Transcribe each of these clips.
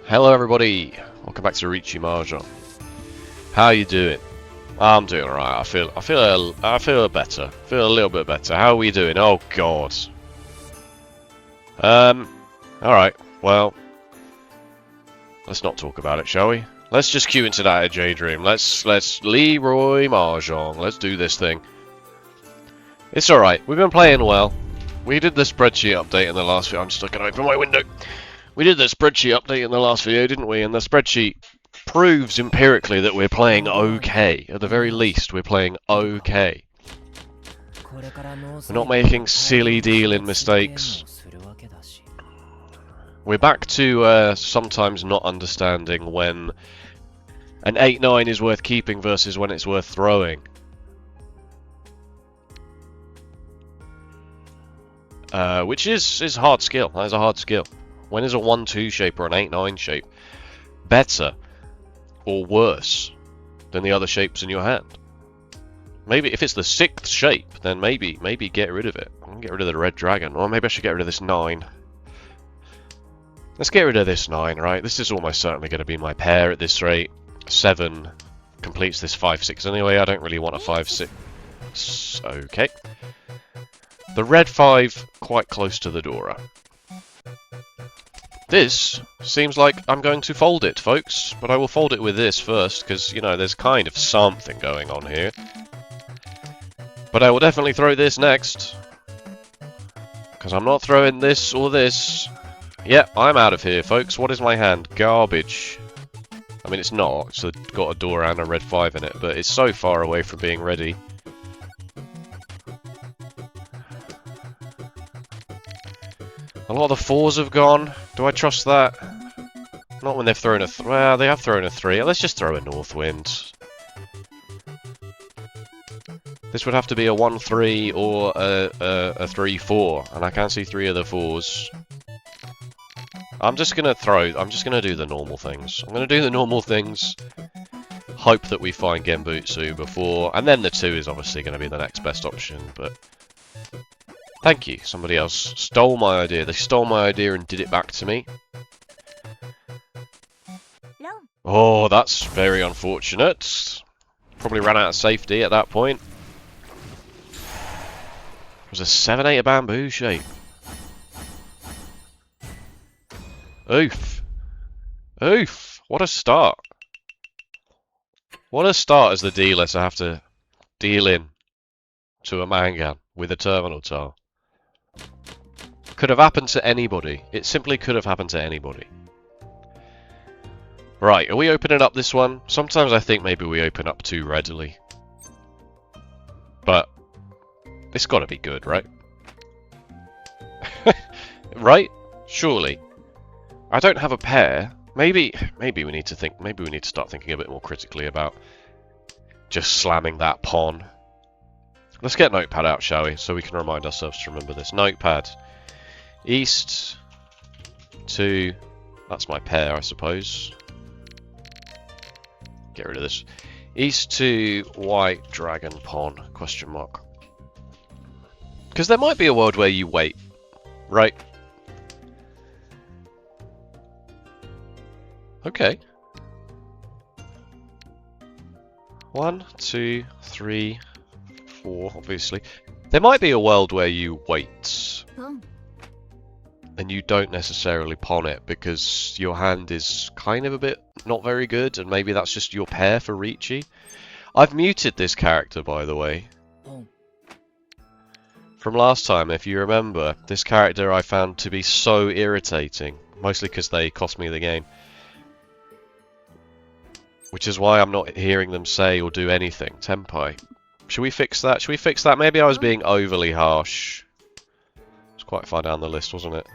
Hello everybody, welcome back to Riichi Mahjong. How are you doing? I'm doing alright. I feel better. Feel a little bit better. How are we doing? Oh god. Alright, well, let's not talk about it, shall we? Let's just queue into that Jade room. Let's Leroy Mahjong. Let's do this thing. It's alright. We've been playing well. We did the spreadsheet update in the last video. I'm just looking open my window. We did the spreadsheet update in the last video, didn't we? And the spreadsheet proves empirically that we're playing okay. At the very least, we're playing okay. We're not making silly dealing mistakes. We're back to sometimes not understanding when an 8-9 is worth keeping versus when it's worth throwing. Which is hard skill. That is a hard skill. When is a 1-2 shape or an 8-9 shape better or worse than the other shapes in your hand? Maybe if it's the 6th shape, then maybe get rid of it. I can get rid of the red dragon, or maybe I should get rid of this 9. Let's get rid of this 9, right? This is almost certainly going to be my pair at this rate. 7 completes this 5-6 anyway. I don't really want a 5-6. Okay. The red 5 quite close to the Dora. This seems like I'm going to fold it, folks, but I will fold it with this first, because, you know, there's kind of something going on here. But I will definitely throw this next, because I'm not throwing this or this. Yep, I'm out of here, folks. What is my hand? Garbage. I mean, it's not. It's got a Dora and a red 5 in it, but it's so far away from being ready. A lot of the 4s have gone. Do I trust that? Not when they've thrown a... well, they have thrown a 3. Let's just throw a North Wind. This would have to be a 1-3 or a 3-4. And I can't see 3 of the 4s. I'm just going to do the normal things. I'm going to do the normal things. Hope that we find Genbutsu before... and then the 2 is obviously going to be the next best option, but... thank you. Somebody else stole my idea. They stole my idea and did it back to me. Oh, that's very unfortunate. Probably ran out of safety at that point. It was a 7-8 bamboo shape. Oof. Oof. What a start. What a start as the dealer to have to deal in to a Mangan with a terminal tile. Could have happened to anybody. It simply could have happened to anybody. Right, are we opening up this one? Sometimes I think maybe we open up too readily. But it's got to be good, right? Right? Surely. I don't have a pair. Maybe we need to think. Maybe we need to start thinking a bit more critically about just slamming that pawn. Let's get Notepad out, shall we? So we can remind ourselves to remember this. Notepad. East to... that's my pair, I suppose. Get rid of this. East to white dragon pawn, question mark. Because there might be a world where you wait, right? Okay. 1, 2, 3, 4, obviously. There might be a world where you wait. And you don't necessarily pawn it because your hand is kind of a bit not very good, and maybe that's just your pair for Riichi. I've muted this character, by the way. From last time, if you remember, this character I found to be so irritating, mostly because they cost me the game. Which is why I'm not hearing them say or do anything. Tenpai. Should we fix that? Should we fix that? Maybe I was being overly harsh. It's quite far down the list, wasn't it?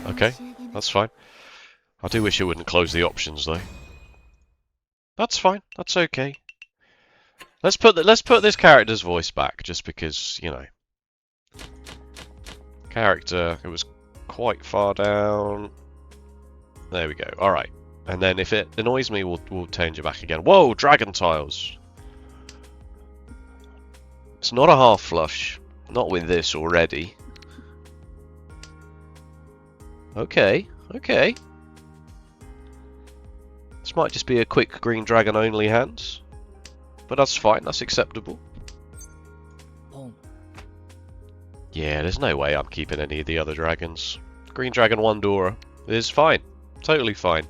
Okay, that's fine. I do wish it wouldn't close the options though. That's fine. That's okay. Let's put this character's voice back, just because, you know. Character, it was quite far down. There we go. All right. And then if it annoys me, we'll change it back again. Whoa, dragon tiles. It's not a half flush. Not with this already. Okay, okay. This might just be a quick green dragon only hand. But that's fine, that's acceptable. Yeah, there's no way I'm keeping any of the other dragons. Green dragon 1 Dora is fine. Totally fine.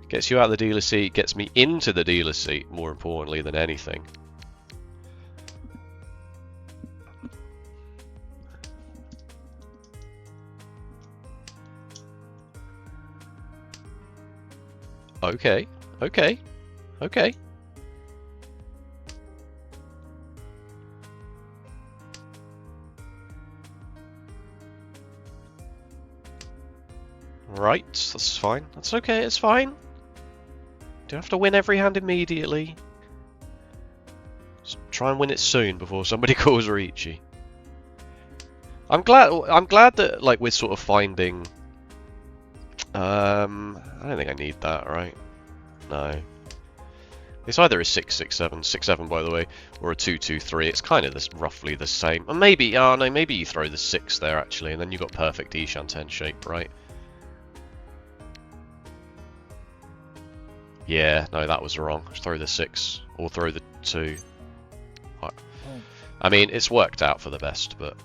Gets you out of the dealer seat, gets me into the dealer seat, more importantly than anything. Okay, okay, okay. Right, that's fine. That's okay, it's fine. Don't have to win every hand immediately. Just try and win it soon before somebody calls Riichi. I'm glad that like we're sort of finding I don't think I need that, right? No. It's either a 6-6-7, 6-7 by the way, or a 2-2-3. It's kind of roughly the same. And maybe, oh no, maybe you throw the 6 there actually, and then you've got perfect Ishan-ten shape, right? Yeah, no, that was wrong. Just throw the 6, or throw the 2. I mean, it's worked out for the best, but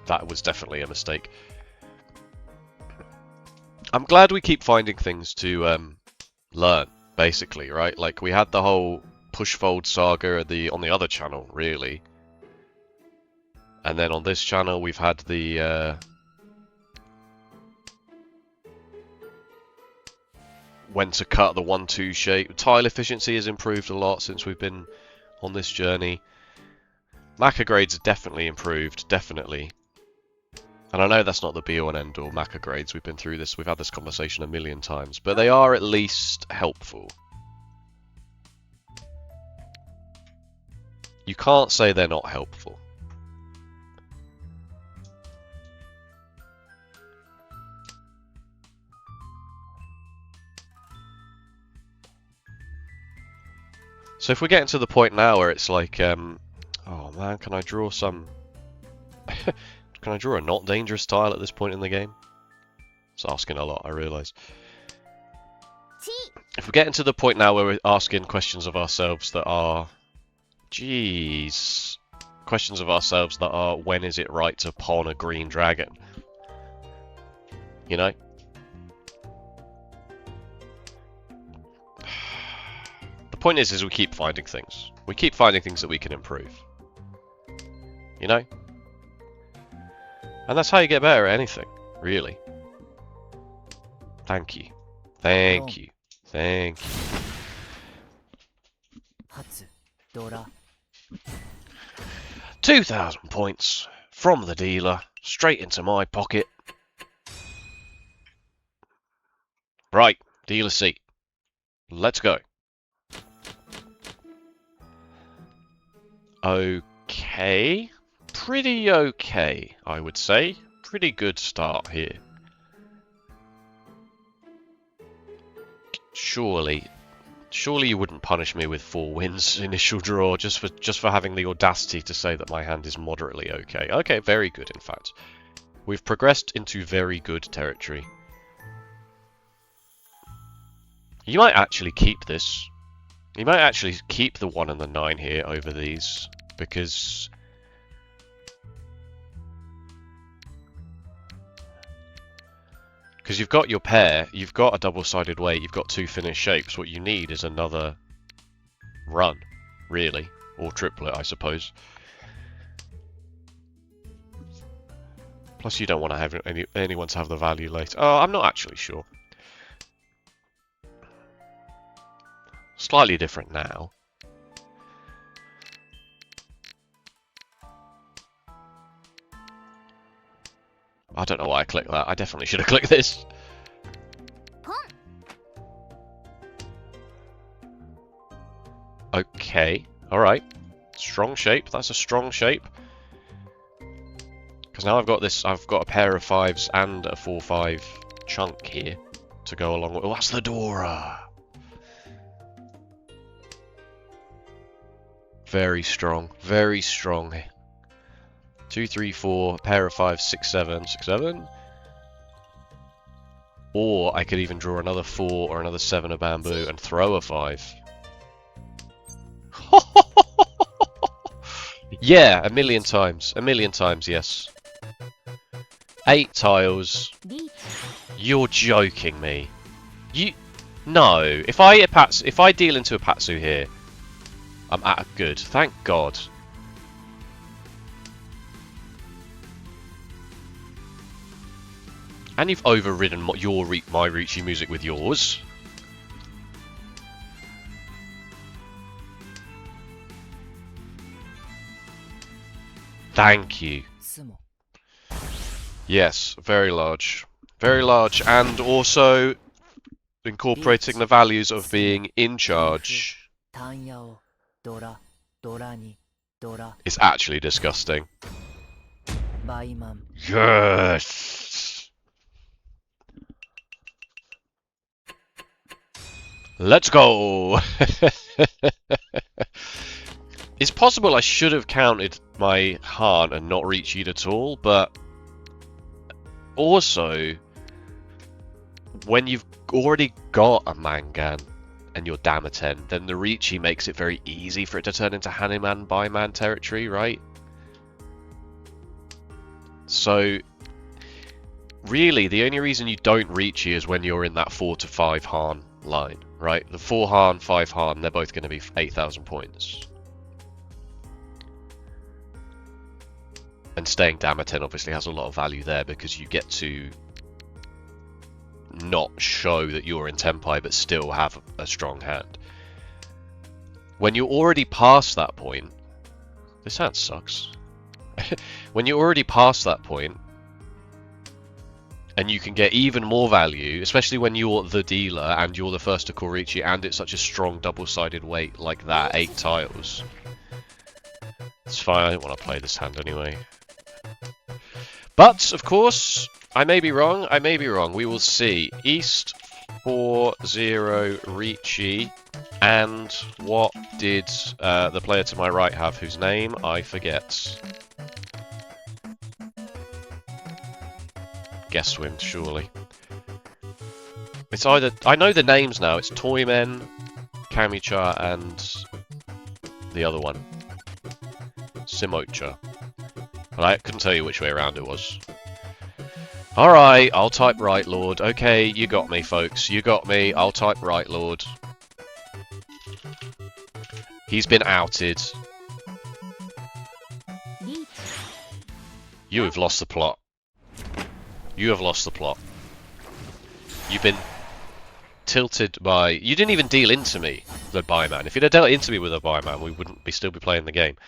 that was definitely a mistake. I'm glad we keep finding things to learn, basically, right? Like, we had the whole push-fold saga on the other channel, really. And then on this channel, we've had the when to cut the 1-2 shape. Tile efficiency has improved a lot since we've been on this journey. Macca grades are definitely improved, definitely. And I know that's not the be-all and end-all Macca grades. We've been through this, we've had this conversation a million times, but they are at least helpful. You can't say they're not helpful. So if we're getting to the point now where it's like, oh man, can I draw some... Can I draw a not dangerous tile at this point in the game? It's asking a lot, I realise. If we're getting to the point now where we're asking questions of ourselves that are... Jeez. Questions of ourselves that are, when is it right to pawn a green dragon? You know? The point is we keep finding things. We keep finding things that we can improve. You know? And that's how you get better at anything, really. Thank you. Thank you. Thank you. 2,000 points from the dealer, straight into my pocket. Right, dealer seat. Let's go. Okay. Pretty okay, I would say. Pretty good start here. Surely you wouldn't punish me with 4 wins initial draw just for having the audacity to say that my hand is moderately okay. Okay, very good in fact. We've progressed into very good territory. You might actually keep this. You might actually keep the 1 and the 9 here over these, because you've got your pair, you've got a double-sided weight, you've got 2 finished shapes. What you need is another run, really. Or triplet, I suppose. Plus you don't want to have anyone to have the value later. Oh, I'm not actually sure. Slightly different now. I don't know why I clicked that. I definitely should have clicked this. Okay, alright. Strong shape. That's a strong shape. Because now I've got a pair of 5s and a 4-5 chunk here to go along with. Oh, that's the Dora! Very strong. Very strong. 2, 3, 4, pair of 5, 6, 7, 6, 7. Or I could even draw another 4 or another 7 of bamboo and throw a 5. Yeah, a million times. A million times, yes. 8 tiles. You're joking me. No. If I deal into a Patsu here, I'm at a good. Thank God. And you've overridden my Riichi music with yours. Thank you. Yes, very large. Very large, and also incorporating the values of being in charge. It's actually disgusting. Yes! Let's go! It's possible I should have counted my Han and not Riichi'd at all, but also, when you've already got a Mangan and you're Damaten, then the Riichi makes it very easy for it to turn into Hanuman Baiman territory, right? So, really, the only reason you don't Riichi is when you're in that 4 to 5 Han line, right? The 4 Han, 5 Han, they're both going to be 8,000 points. And staying Damaten obviously has a lot of value there because you get to not show that you're in Tenpai but still have a strong hand. When you're already past that point, this hand sucks. When you're already past that point, and you can get even more value, especially when you're the dealer and you're the first to call Riichi and it's such a strong double-sided weight like that, 8 tiles. It's fine, I don't want to play this hand anyway. But, of course, I may be wrong, we will see. East 4-0 Riichi, and what did the player to my right have, whose name I forget? Guesswind, surely. It's either... I know the names now, it's Toymen, Kamicha, and the other one. Simocha. But I couldn't tell you which way around it was. Alright, I'll type right, Lord. Okay, you got me, folks. You got me. I'll type right, Lord. He's been outed. You have lost the plot. You have lost the plot. You've been tilted by... You didn't even deal into me, the Baiman. If you'd have dealt into me with a Baiman, we wouldn't still be playing the game.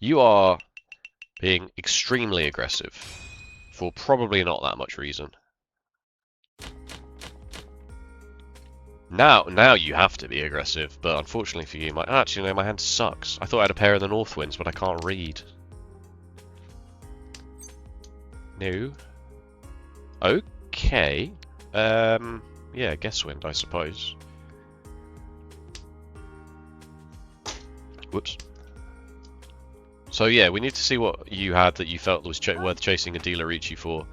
You are being extremely aggressive for probably not that much reason. Now you have to be aggressive, but unfortunately for you, actually no, my hand sucks. I thought I had a pair of the North Winds, but I can't read. No. Okay. Yeah, Guesswind, I suppose. Whoops. So yeah, we need to see what you had that you felt was worth chasing a dealer Riichi for.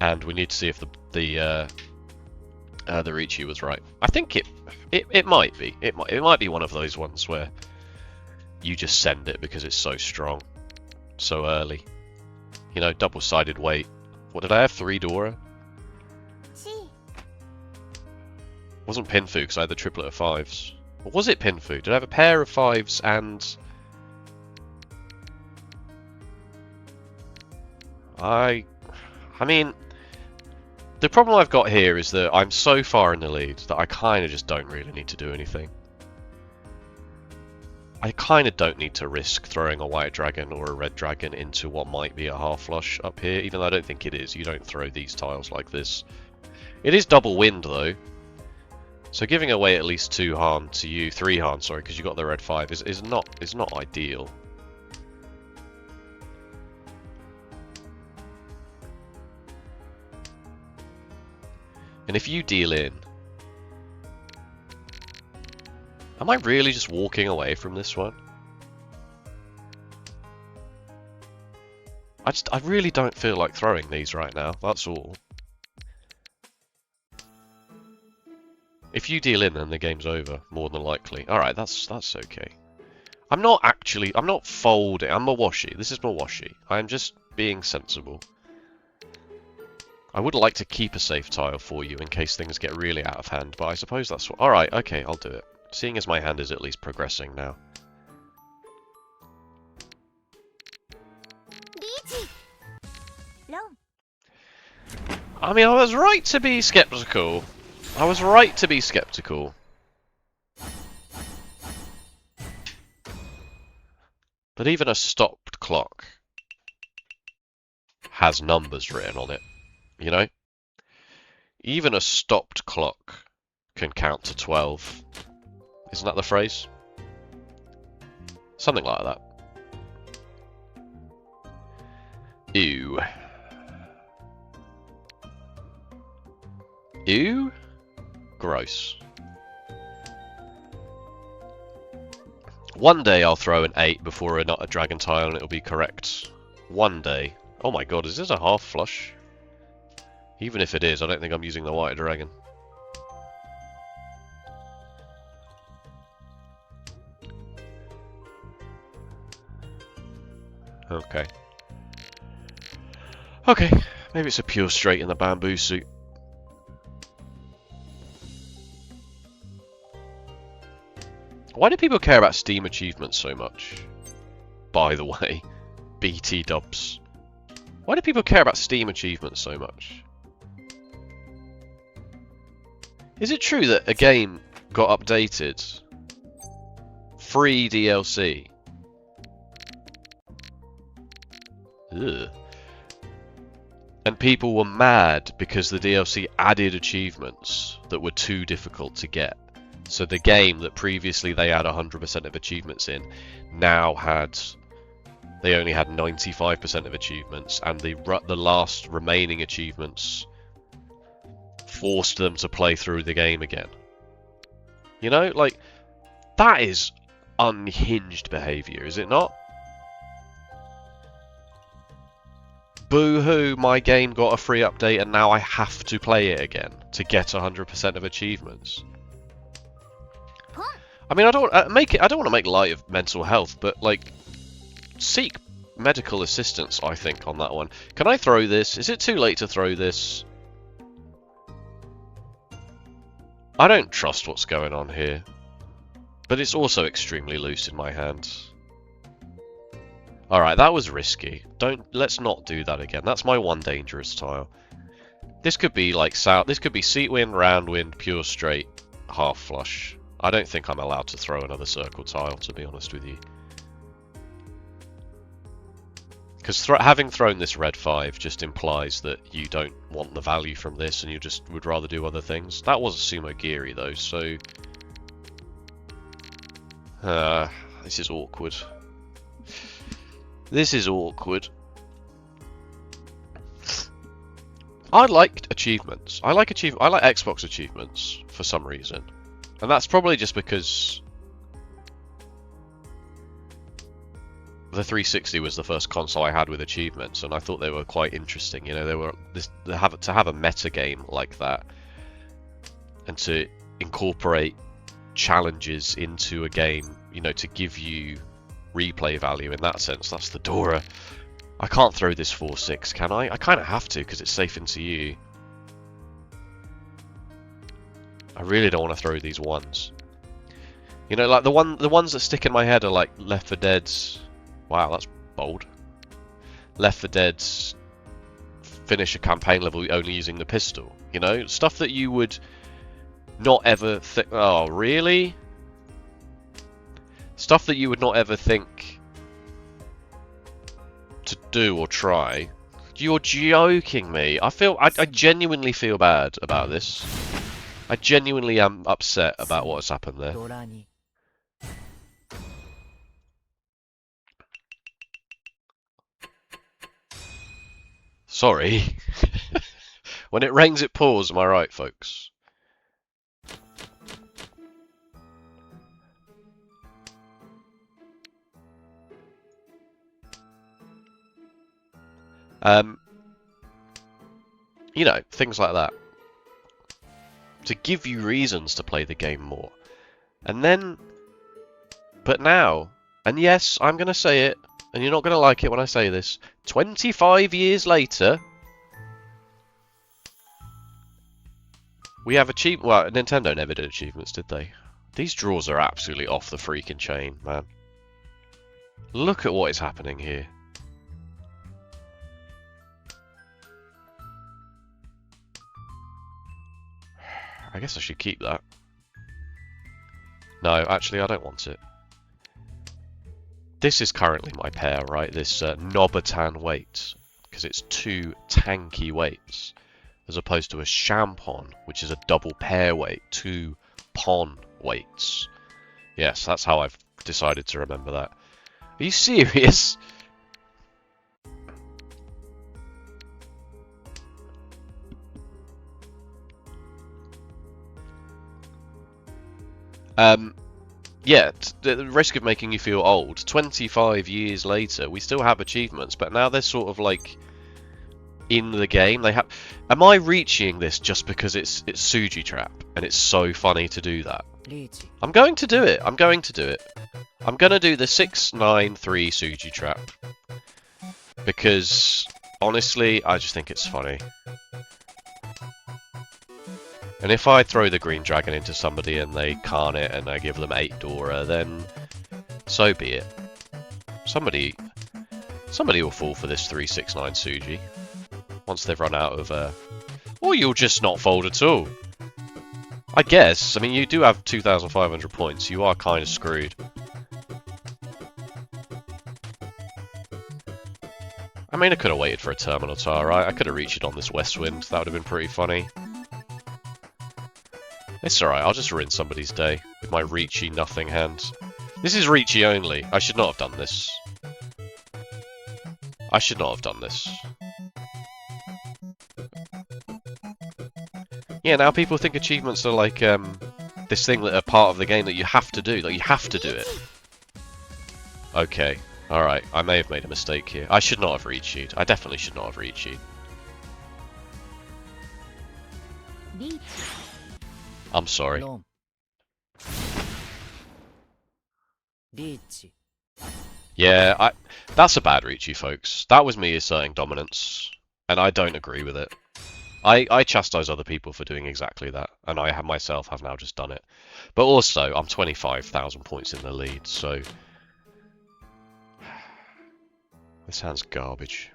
And we need to see if the Riichi was right. I think it might be. It might be one of those ones where you just send it because it's so strong, so early. You know, double-sided weight. What did I have? 3 Dora? Wasn't Pinfu because I had the triplet of 5s. Or was it Pinfu? Did I have a pair of 5s and... I mean, the problem I've got here is that I'm so far in the lead that I kind of just don't really need to do anything. I kind of don't need to risk throwing a white dragon or a red dragon into what might be a half flush up here, even though I don't think it is. You don't throw these tiles like this. It is double wind though. So giving away at least 2 Han to you, 3 Han, sorry, because you got the red 5 is not ideal. And if you deal in, am I really just walking away from this one? I really don't feel like throwing these right now, that's all. If you deal in, then the game's over, more than likely. Alright, that's okay. I'm not folding, I'm Mawashi. This is Mawashi. I'm just being sensible. I would like to keep a safe tile for you in case things get really out of hand, but I suppose that's what... Alright, okay, I'll do it. Seeing as my hand is at least progressing now. I mean, I was right to be skeptical. I was right to be skeptical. But even a stopped clock has numbers written on it, you know? Even a stopped clock can count to 12. Isn't that the phrase? Something like that. Ew. Ew? Gross. One day I'll throw an 8 before a dragon tile and it'll be correct. One day. Oh my god, is this a half flush? Even if it is, I don't think I'm using the white dragon. Okay. Okay, maybe it's a pure straight in the bamboo suit. Why do people care about Steam achievements so much? By the way, BT dubs. Why do people care about Steam achievements so much? Is it true that a game got updated? Free DLC. Ugh. And people were mad because the DLC added achievements that were too difficult to get. So the game that previously they had 100% of achievements in, now they only had 95% of achievements, and the last remaining achievements forced them to play through the game again. You know, like, that is unhinged behaviour, is it not? Boo-hoo, my game got a free update and now I have to play it again to get 100% of achievements. I mean, I don't want to make light of mental health, but like, seek medical assistance, I think, on that one. Can I throw this? Is it too late to throw this? I don't trust what's going on here, but it's also extremely loose in my hand. Alright, that was risky. Let's not do that again. That's my one dangerous tile. This could be like this could be seat wind, round wind, pure straight, half flush. I don't think I'm allowed to throw another circle tile, to be honest with you. Because having thrown this red 5 just implies that you don't want the value from this and you just would rather do other things. That was a sumo giri though, so... this is awkward. This is awkward. I like achievements. I like Xbox achievements for some reason. And that's probably just because the 360 was the first console I had with achievements, and I thought they were quite interesting. You know, to have a meta game like that, and to incorporate challenges into a game, you know, to give you replay value in that sense. That's the Dora. I can't throw this 4-6, can I? I kind of have to because it's safe into you. I really don't want to throw these ones. You know, like the ones that stick in my head are like Left 4 Dead's. Wow, that's bold. Left 4 Dead's finish a campaign level only using the pistol. You know, stuff that you would not ever think. Oh, really? Stuff that you would not ever think to do or try. You're joking me. I genuinely feel bad about this. I genuinely am upset about what has happened there. Sorry. When it rains, it pours, am I right, folks? You know, things like that. To give you reasons to play the game more. And then... But now... And yes, I'm going to say it, and you're not going to like it when I say this. 25 years later... We have achieved... Well, Nintendo never did achievements, did they? These draws are absolutely off the freaking chain, man. Look at what is happening here. I guess I should keep that. No, actually I don't want it. This is currently my pair, right? This Nobatan weight. Because it's 2 tanky weights. As opposed to a Champon, which is a double pair weight. 2 Pon weights. Yes, that's how I've decided to remember that. Are you serious? Yeah, the risk of making you feel old. 25 years later, we still have achievements, but now they're sort of like in the game. They have. Am I reaching this just because it's Suji Trap and it's so funny to do that? I'm going to do it. I'm going to do it. I'm going to do the 693 Suji Trap because honestly, I just think it's funny. And if I throw the green dragon into somebody and they can't it and I give them 8 Dora, then so be it. Somebody will fall for this 369 Suji once they've run out of or you'll just not fold at all. I guess. I mean, you do have 2,500 points. You are kind of screwed. I mean, I could have waited for a terminal tile, right? I could have reached it on this west wind. That would have been pretty funny. It's alright, I'll just ruin somebody's day with my Riichi nothing hand. This is Riichi only. I should not have done this. I should not have done this. Yeah, now people think achievements are like this thing that are part of the game that you have to do. Like, you have to do it. Okay, alright. I may have made a mistake here. I should not have Riichi'd. I definitely should not have Riichi'd. I'm sorry. Yeah, that's a bad Riichi, folks. That was me asserting dominance, and I don't agree with it. I chastise other people for doing exactly that, and I myself have now just done it. But also, I'm 25,000 points in the lead, so... This sounds garbage.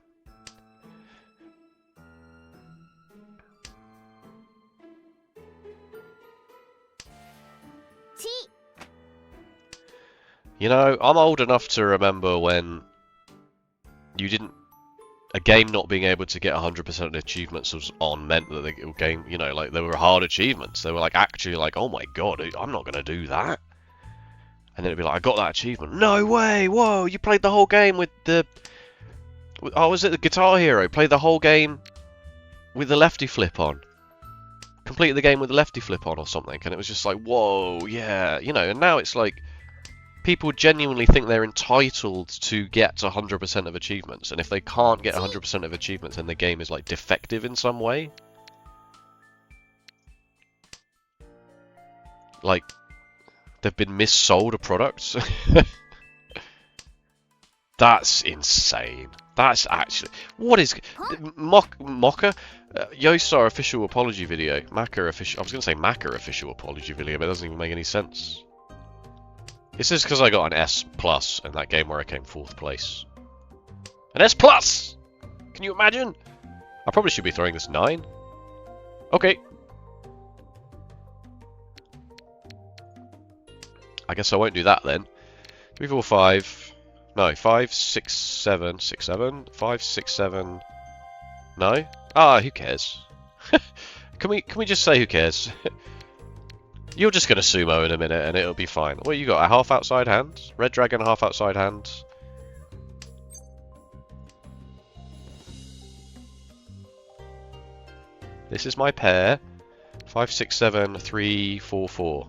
You know, I'm old enough to remember when you didn't... A game not being able to get 100% of the achievements was on meant that the game, you know, like, they were hard achievements. They were, like, actually like, oh my god, I'm not going to do that. And then it'd be like, I got that achievement. No way! Whoa, you played the whole game with the... Oh, was it the Guitar Hero? Played the whole game with the lefty flip on. Completed the game with the lefty flip on or something. And it was just like, whoa, yeah. You know, and now it's like... People genuinely think they're entitled to get 100% of achievements, and if they can't get 100% of achievements, then the game is like defective in some way. Like, they've been missold a product. That's insane. That's actually... What is... Mocha? Yosar official apology video. Maka official... I was going to say Maka official apology video, but it doesn't even make any sense. This is because I got an S+ in that game where I came 4th place. An S+! Can you imagine? I probably should be throwing this 9. Okay. I guess I won't do that then. 3, 4, 5. No, 5, 6, 7. 6, 7. 5, 6, 7. No? Ah, who cares? Can we just say who cares? You're just going to sumo in a minute and it'll be fine. What you got? A half outside hand? Red dragon, half outside hand. This is my pair. 5, 6, 7, 3, 4, 4.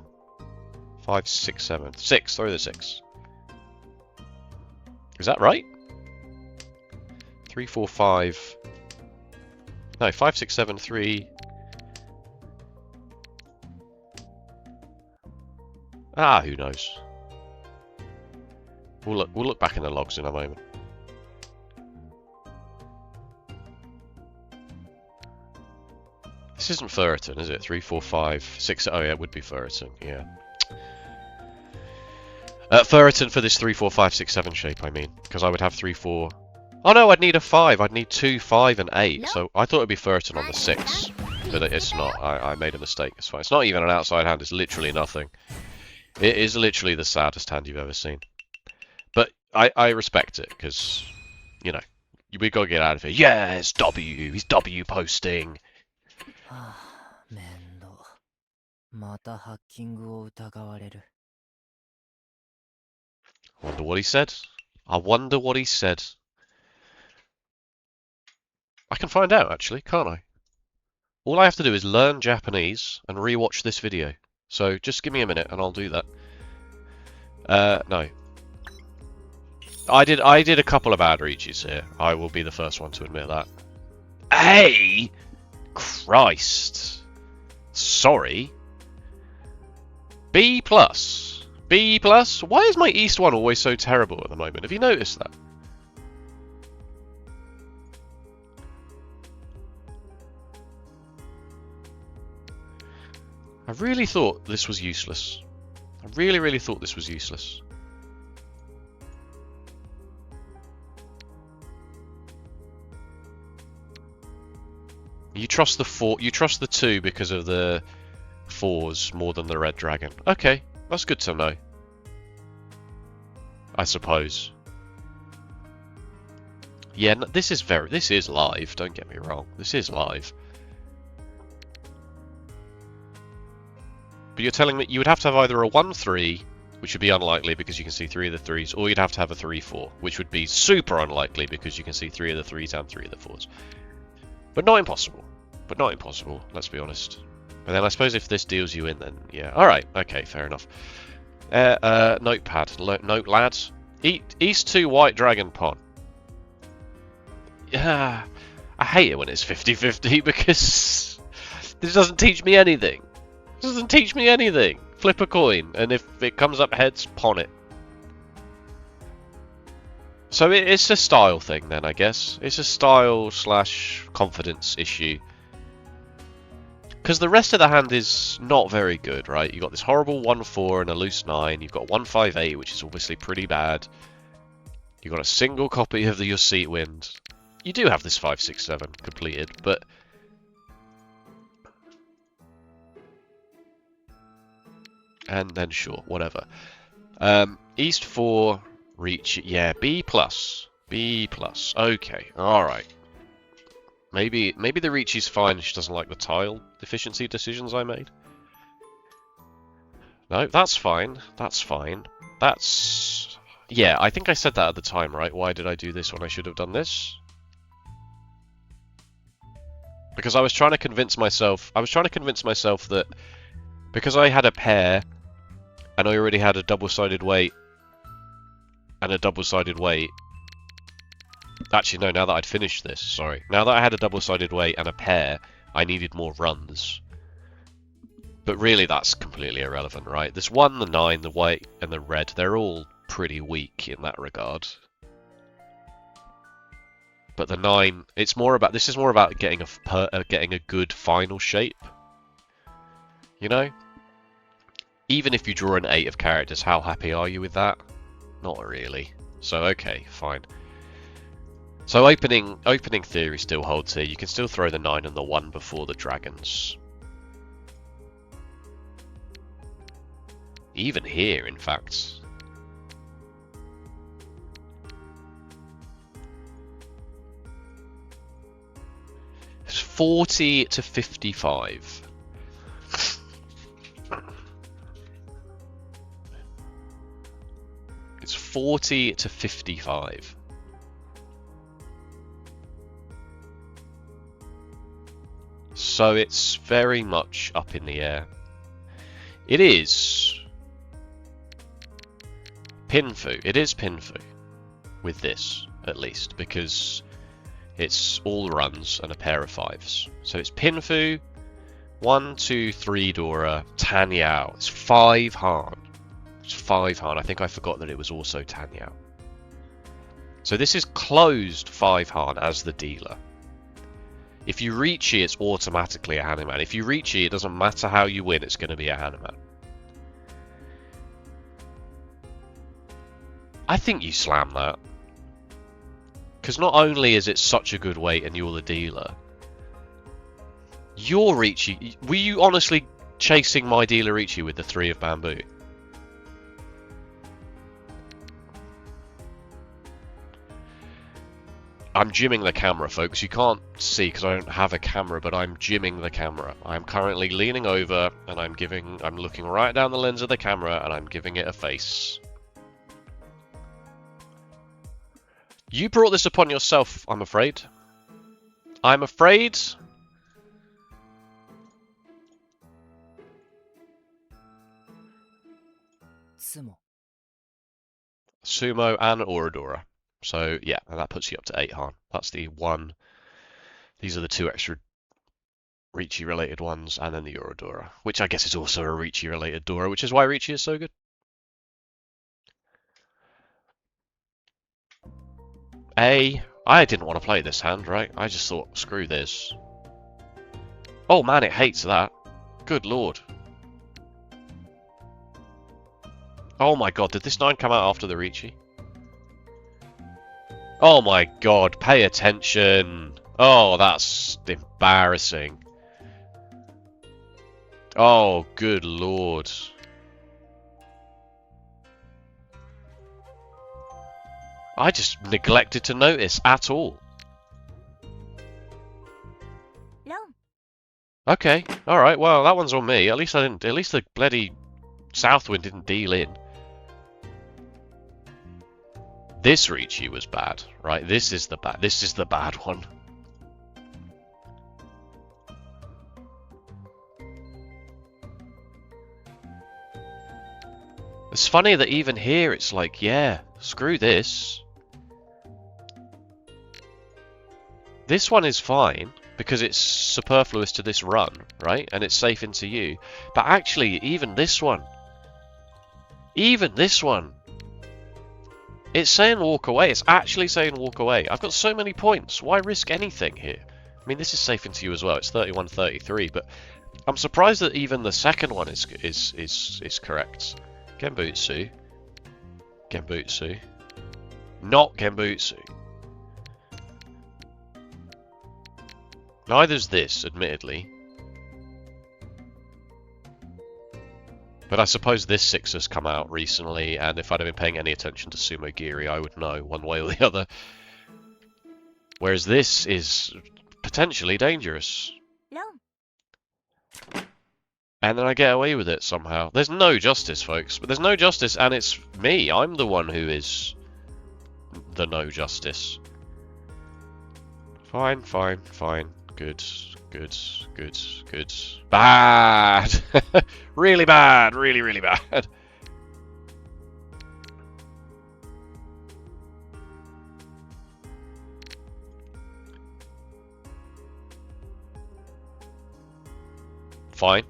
5, 6, 7. 6. Throw the 6. Is that right? 3, 4, 5. No, 5, 6, 7, 3. Ah, who knows? We'll look back in the logs in a moment. This isn't Ferriton, is it? 3, 4, 5, 6. Oh yeah, it would be Ferriton. Yeah. Ferriton for this 3, 4, 5, 6, 7 shape. I mean, because I would have 3, 4. Oh no, I'd need a 5. I'd need 2, 5, and 8. No. So I thought it'd be Ferriton on the 6, but it's not. I made a mistake. It's fine. It's not even an outside hand. It's literally nothing. It is literally the saddest hand you've ever seen. But I respect it, because, you know, we gotta get out of here. Yeah, it's W. He's W posting. Wonder what he said. I wonder what he said. I can find out, actually, can't I? All I have to do is learn Japanese and rewatch this video. So just give me a minute and I'll do that. No. I did a couple of bad Riichis here. I will be the first one to admit that. Hey! Christ. Sorry. B+. B+? Why is my East one always so terrible at the moment? Have you noticed that? I really thought this was useless. I really thought this was useless. You trust the 4, you trust the 2 because of the 4s more than the red dragon. Okay, that's good to know. I suppose. Yeah, this is live, don't get me wrong. This is live. But you're telling me you would have to have either a 1-3, which would be unlikely because you can see 3 of the 3s, or you'd have to have a 3-4, which would be super unlikely because you can see 3 of the 3s and 3 of the 4s. But not impossible. But not impossible, let's be honest. And then I suppose if this deals you in, then yeah. Alright, okay, fair enough. Notepad. Note, lads. East 2 White Dragon Pawn. Yeah, I hate it when it's 50-50 because this doesn't teach me anything. It doesn't teach me anything. Flip a coin, and if it comes up heads, pawn it. So it's a style thing then, I guess. It's a style / confidence issue. Because the rest of the hand is not very good, right? You've got this horrible 1-4 and a loose 9. You've got 1-5-8, which is obviously pretty bad. You've got a single copy of your Seat Wind. You do have this 5-6-7 completed, but... And then sure, whatever. East 4, Riichi, yeah, B+. B+, okay, alright. Maybe the Riichi's fine, she doesn't like the tile efficiency decisions I made. No, that's fine, that's fine. That's... Yeah, I think I said that at the time, right? Why did I do this when I should have done this? Because I was trying to convince myself that because I had a pair and I already had a double-sided weight and a double-sided weight. Actually, no, now that I'd finished this, sorry. Now that I had a double-sided weight and a pair, I needed more runs. But really, that's completely irrelevant, right? This 1, the 9, the white, and the red, they're all pretty weak in that regard. But the 9, it's more about, this is more about getting a good final shape. You know? Even if you draw an 8 of characters, how happy are you with that? Not really. So, okay, fine. So opening theory still holds here. You can still throw the 9 and the 1 before the dragons. Even here, in fact. It's 40 to 55. It's 40 to 55. So it's very much up in the air. It is Pinfu. It is Pinfu with this, at least, because It's all runs and a pair of 5s. So it's Pinfu, 1, 2, 3 Dora, Tan Yao. It's 5 Han. It's 5 Han. I think I forgot that it was also Tan Yao. So this is closed 5 Han as the dealer. If you Riichi, it's automatically a Hanuman. If you Riichi, it doesn't matter how you win, it's going to be a Hanuman. I think you slam that. Because not only is it such a good weight and you're the dealer, your Riichi... Were you honestly chasing my dealer Riichi with the 3 of bamboo? I'm jimming the camera, folks. You can't see because I don't have a camera, but I'm jimming the camera. I'm currently leaning over and I'm looking right down the lens of the camera and I'm giving it a face. You brought this upon yourself, I'm afraid. I'm afraid. Sumo and Oradora. So, yeah, and that puts you up to 8 Han. That's the one. These are the 2 extra Riichi-related ones, and then the Oradora, which I guess is also a Riichi-related Dora, which is why Riichi is so good. I didn't want to play this hand, right? I just thought, screw this. Oh man, it hates that. Good lord. Oh my god, did this 9 come out after the Riichi? Oh my god, pay attention. Oh, that's embarrassing. Oh, good lord. I just neglected to notice at all. Okay, alright, well, that one's on me. At least the bloody Southwind didn't deal in. This Riichi was bad, right? This is the bad one. It's funny that even here it's like, yeah, screw this. This one is fine because it's superfluous to this run, right? And it's safe into you. But actually, even this one, it's saying walk away. It's actually saying walk away. I've got so many points. Why risk anything here? I mean, this is safe into you as well. It's 31-33, but I'm surprised that even the second one is correct. Genbutsu. Genbutsu. Not Genbutsu. Neither's this, admittedly. But I suppose this 6 has come out recently, and if I'd have been paying any attention to Sumo Giri, I would know one way or the other. Whereas this is potentially dangerous. No. And then I get away with it somehow. There's no justice, folks. But there's no justice, and it's me. I'm the one who is the no justice. Fine, fine, fine. Good, good, good, good. Bad! Really bad! Really, really bad. Fine.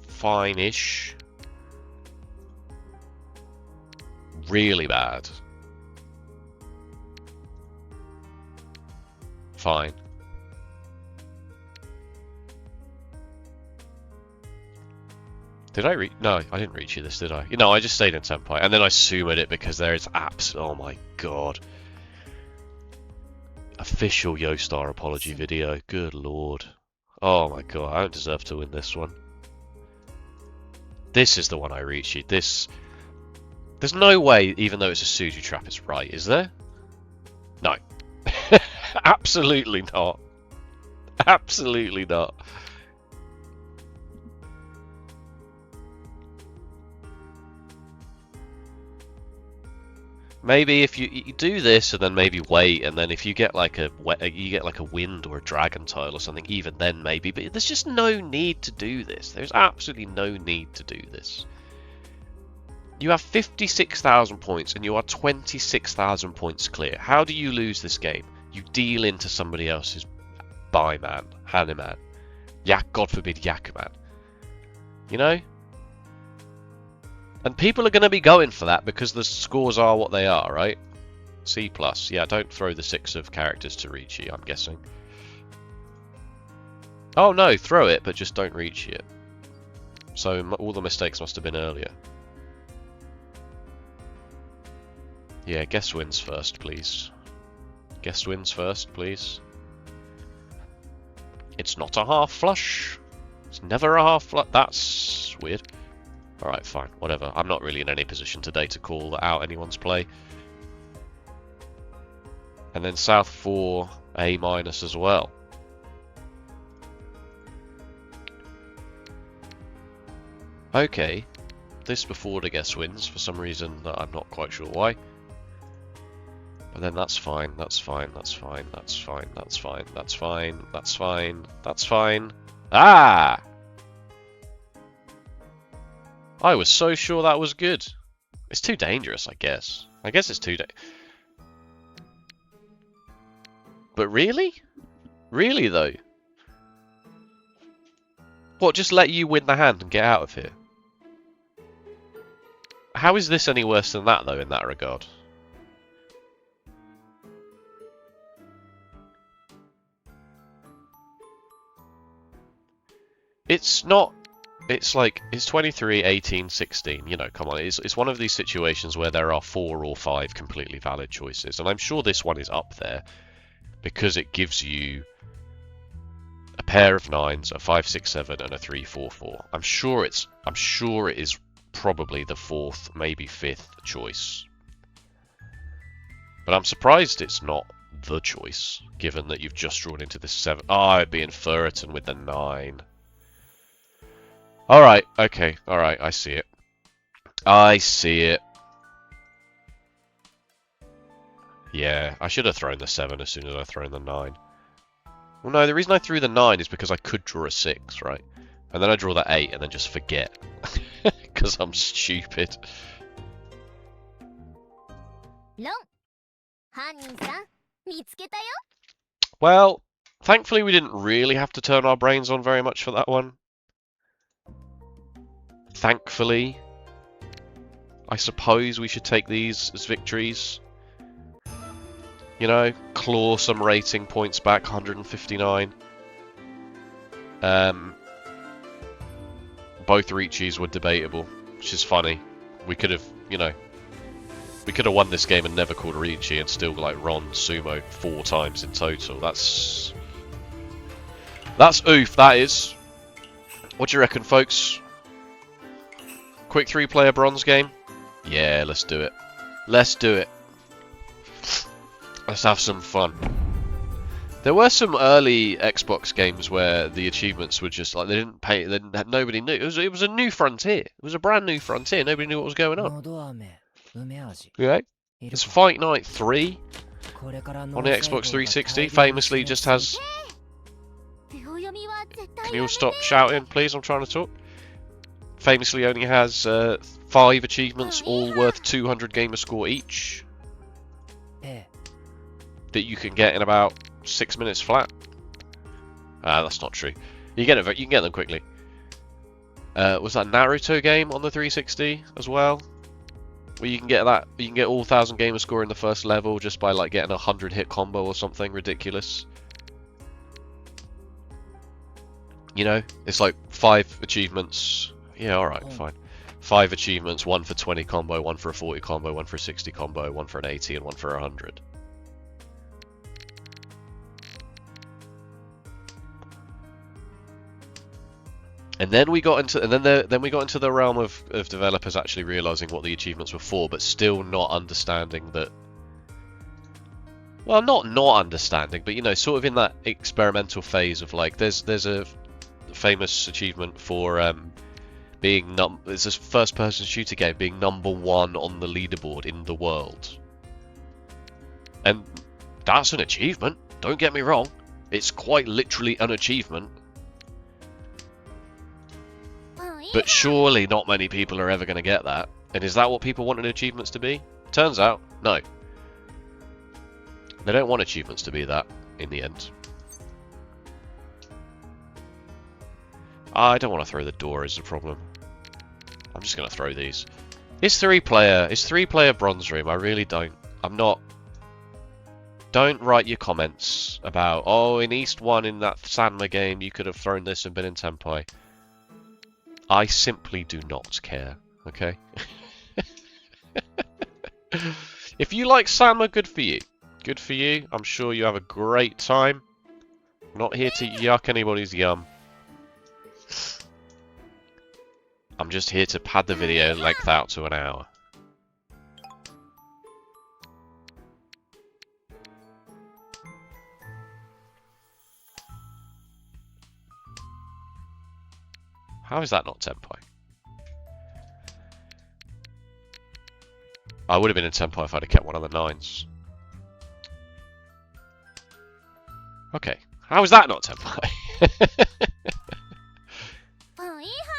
Fine-ish. Really bad. Fine. Did I reach? No, I didn't reach you this, did I? No, I just stayed in Senpai, and then I sumoed it because there is oh my god. Official Yostar apology video. Good lord. Oh my god, I don't deserve to win this one. This is the one I reached. This... There's no way, even though it's a Suju trap, it's right, is there? No. Absolutely not. Absolutely not. Maybe if you do this and then maybe wait, and then if you get like a wind or a dragon tile or something, even then maybe. But there's just no need to do this. There's absolutely no need to do this. You have 56,000 points and you are 26,000 points clear. How do you lose this game? You deal into somebody else's Baiman, Hanuman, God forbid Yakuman. You know? And people are going to be going for that because the scores are what they are, right? C+. Yeah, don't throw the 6 of characters to Riichi, I'm guessing. Oh no, throw it, but just don't Riichi it. So all the mistakes must have been earlier. Yeah, guess wins first, please. Guess wins first, please. It's not a half flush. It's never a half flush. That's weird. Alright, fine, whatever. I'm not really in any position today to call out anyone's play. And then South 4, A- as well. Okay, this before the guess wins for some reason that I'm not quite sure why. But then that's fine, that's fine, that's fine, that's fine, that's fine, that's fine, that's fine, that's fine. Ah! I was so sure that was good. It's too dangerous, I guess. I guess it's too But really? Really, though? What, just let you win the hand and get out of here? How is this any worse than that, though, in that regard? It's not... It's like, it's 23, 18, 16, you know, come on. It's one of these situations where there are 4 or 5 completely valid choices. And I'm sure this one is up there because it gives you a pair of 9s, a 5, 6, 7, and a 3, 4, 4. I'm sure it is probably the 4th, maybe 5th choice. But I'm surprised it's not the choice, given that you've just drawn into the 7. Oh, I'd be in Furiton with the 9. Alright, okay, alright, I see it. I see it. Yeah, I should have thrown the 7 as soon as I thrown the 9. Well, no, the reason I threw the 9 is because I could draw a 6, right? And then I draw that 8 and then just forget. Because I'm stupid. Well, thankfully we didn't really have to turn our brains on very much for that one. Thankfully. I suppose we should take these as victories. You know, claw some rating points back, 159. Both Riichis were debatable, which is funny. We could have, you know, we could have won this game and never called Riichi and still like Ron Sumo 4 times in total. That's oof, that is. What do you reckon, folks? Quick 3-player bronze game? Yeah, let's do it. Let's do it. Let's have some fun. There were some early Xbox games where the achievements were just like they didn't pay. Nobody knew. It was a new frontier. It was a brand new frontier. Nobody knew what was going on. Okay. It's Fight Night 3 on the Xbox 360. Famously, just has. Can you all stop shouting, please? I'm trying to talk. Famously, only has 5 achievements, all worth 200 gamer score each. That you can get in about 6 minutes flat. That's not true. You can get them quickly. Was that Naruto game on the 360 as well? Where you can get that, you can get all 1000 gamer score in the first level just by like getting a 100 hit combo or something ridiculous. You know, it's like 5 achievements. Yeah, alright, fine. 5 achievements, 1 for 20 combo, 1 for a 40 combo, 1 for a 60 combo, 1 for an 80, and 1 for a 100. And then we got into, then we got into the realm of developers actually realizing what the achievements were for, but still not understanding that. Well, not understanding, but you know, sort of in that experimental phase of like, there's a famous achievement for being it's a first-person shooter game, being #1 on the leaderboard in the world, and that's an achievement. Don't get me wrong, it's quite literally an achievement. But surely not many people are ever going to get that. And is that what people wanted achievements to be? Turns out, no. They don't want achievements to be that, in the end. I don't want to throw the door is the problem. I'm just going to throw these. It's three player bronze room. I really don't. I'm not. Don't write your comments about, oh, in East 1 in that Sanma game you could have thrown this and been in Tenpai. I simply do not care, okay? If you like Sanma, good for you. Good for you. I'm sure you have a great time. I'm not here to yuck anybody's yum. I'm just here to pad the video length out to an hour. How is that not Tenpai? I would have been in Tenpai if I'd have kept one of the 9s. Okay. How is that not Tenpai?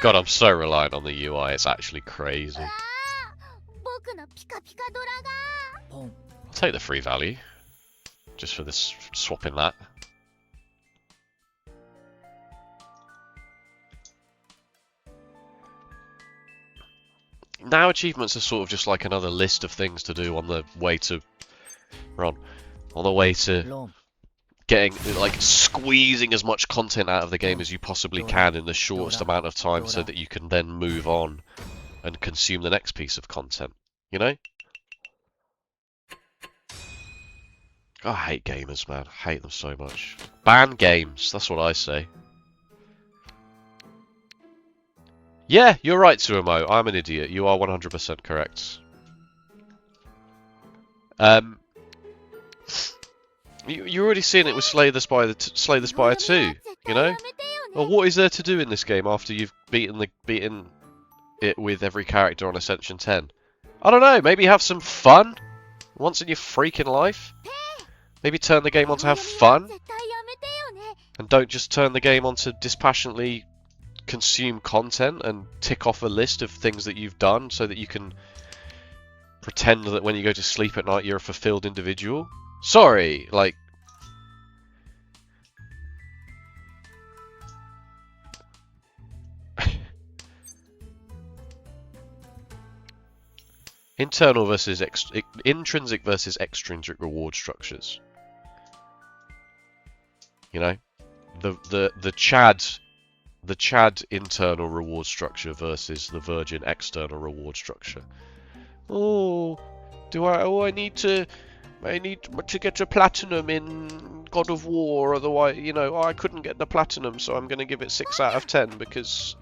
God, I'm so reliant on the UI, it's actually crazy. I'll take the free value. Just for this, swapping that. Now achievements are sort of just like another list of things to do on the way to... on the way to getting, like, squeezing as much content out of the game as you possibly can in the shortest amount of time so that you can then move on and consume the next piece of content, you know? I hate gamers, man. I hate them so much. Ban games, that's what I say. Yeah, you're right, Suemo. I'm an idiot. You are 100% correct. You're already seeing it with Slay the Spire 2, you know? Well, what is there to do in this game after you've beaten it with every character on Ascension 10? I don't know, maybe have some fun once in your freaking life? Maybe turn the game on to have fun? And don't just turn the game on to dispassionately consume content and tick off a list of things that you've done so that you can pretend that when you go to sleep at night you're a fulfilled individual. Sorry, like... Internal versus intrinsic versus extrinsic reward structures. You know? The Chad internal reward structure versus the Virgin external reward structure. Oh, I need to get a platinum in God of War, otherwise, you know, I couldn't get the platinum, so I'm going to give it 6 out of 10 because,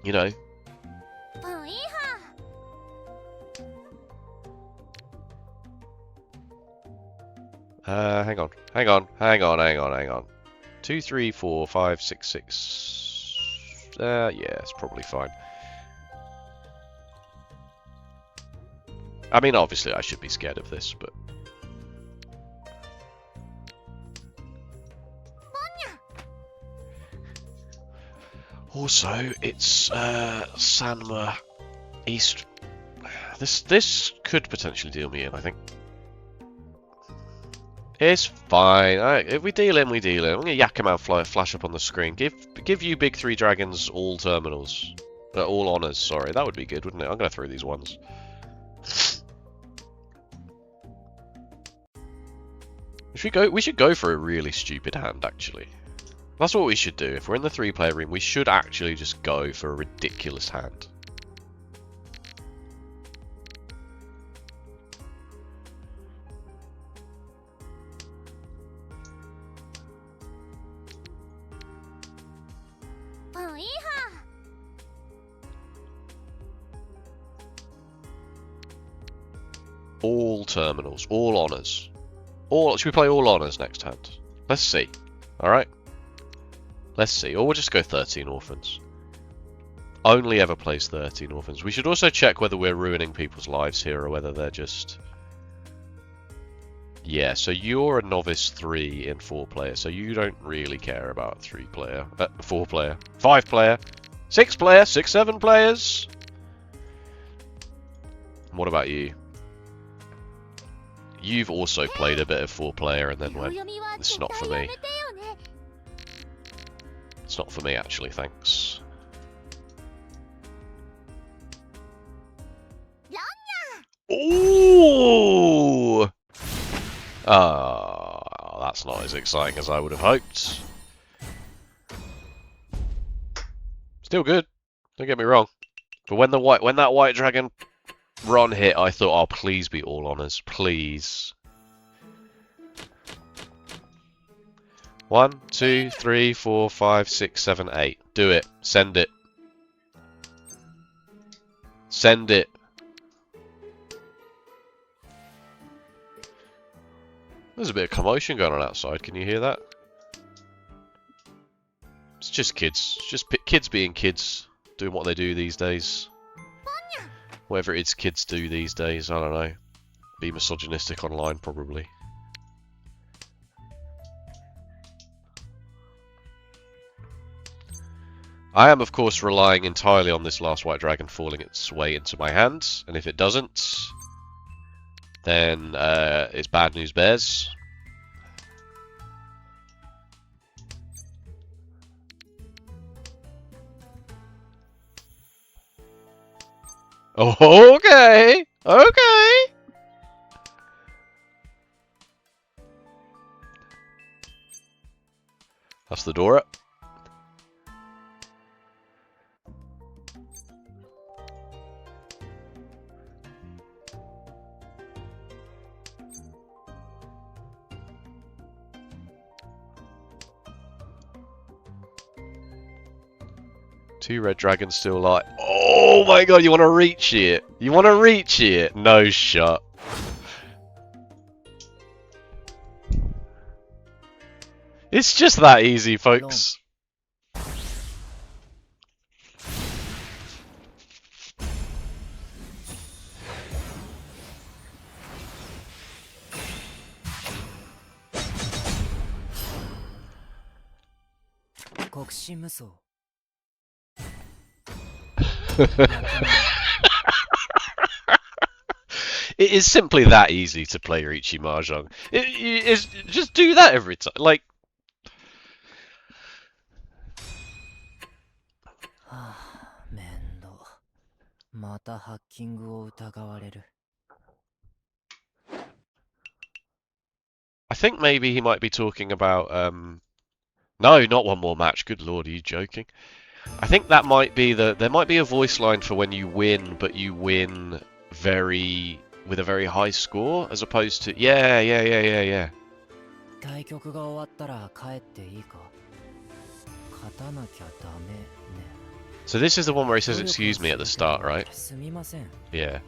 you know. Hang on. 2, 3, 4, 5, 6, 6. Yeah, it's probably fine. I mean, obviously I should be scared of this, but... Also, it's Sanma East. This could potentially deal me in, I think. It's fine. If we deal in, we deal in. I'm gonna yak him out, flash up on the screen. Give you big 3 dragons all terminals, all honors. Sorry, that would be good, wouldn't it? I'm gonna throw these ones. We should go for a really stupid hand, actually. That's what we should do. If we're in the 3-player room, we should actually just go for a ridiculous hand. All terminals, all honors. Should we play all honors next hand? Let's see. Alright? Let's see. Or we'll just go 13 orphans. Only ever plays 13 orphans. We should also check whether we're ruining people's lives here or whether they're just... Yeah, so you're a novice 3 in 4-player, so you don't really care about 3-player. 4-player. 5-player. 6 player, 6, 7 players. What about you? You've also played a bit of 4 player and then went, this is not for me. It's not for me actually, thanks. Ooh! That's not as exciting as I would have hoped. Still good, don't get me wrong. But when that white dragon run hit, I thought, oh please be all honours, please. 1, 2, 3, 4, 5, 6, 7, 8. Do it. Send it. Send it. There's a bit of commotion going on outside. Can you hear that? It's just kids. It's just kids being kids. Doing what they do these days. Whatever it is kids do these days. I don't know. Be misogynistic online, probably. I am, of course, relying entirely on this last white dragon falling its way into my hands. And if it doesn't, then it's bad news bears. Oh, okay, okay. That's the door up. Two red dragons still alive. Oh my god, you want to reach it? You want to reach it? No shot. It's just that easy, folks. It is simply that easy to play Riichi Mahjong. It's just do that every time. Like, I think maybe he might be talking about no, not one more match. Good lord, are you joking? I think that might be there might be a voice line for when you win, but you win with a very high score, as opposed to yeah. So this is the one where he says excuse me at the start, right? Yeah.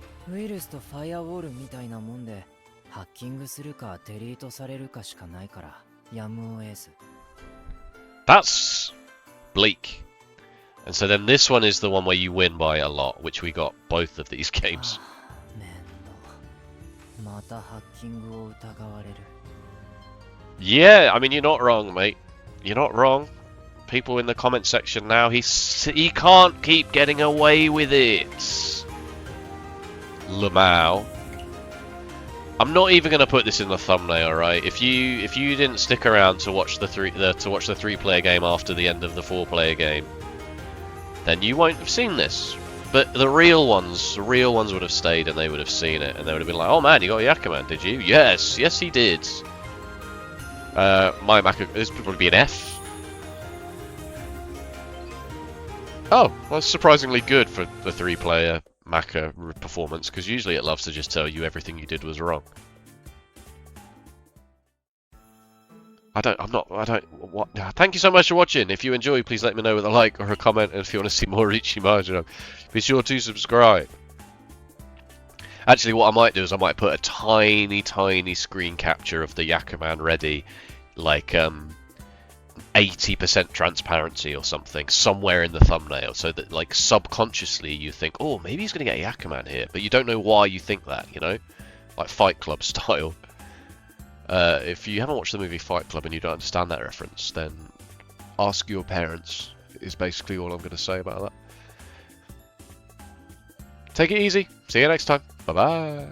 That's bleak. And so then this one is the one where you win by a lot, which we got both of these games. Yeah, I mean, you're not wrong, mate. You're not wrong. People in the comment section now, he can't keep getting away with it. Lamau. I'm not even going to put this in the thumbnail, right? If you didn't stick around to watch the 3-player game after the end of the 4-player game, then you won't have seen this. But the real ones would have stayed and they would have seen it and they would have been like, "Oh man, you got Yakuman, did you?" Yes, yes he did. My Maka, this would probably be an F. Oh, well, it's surprisingly good for the 3-player Maka performance, because usually it loves to just tell you everything you did was wrong. Thank you so much for watching. If you enjoy, please let me know with a like or a comment, and if you want to see more Riichi Mahjong, be sure to subscribe. Actually, what I might do is I might put a tiny screen capture of the Yakuman ready, like 80% transparency or something, somewhere in the thumbnail, so that like subconsciously you think, oh, maybe he's going to get a Yakuman here, but you don't know why you think that, you know? Like Fight Club style. If you haven't watched the movie Fight Club and you don't understand that reference, then ask your parents. is basically all I'm going to say about that. Take it easy. See you next time. Bye-bye.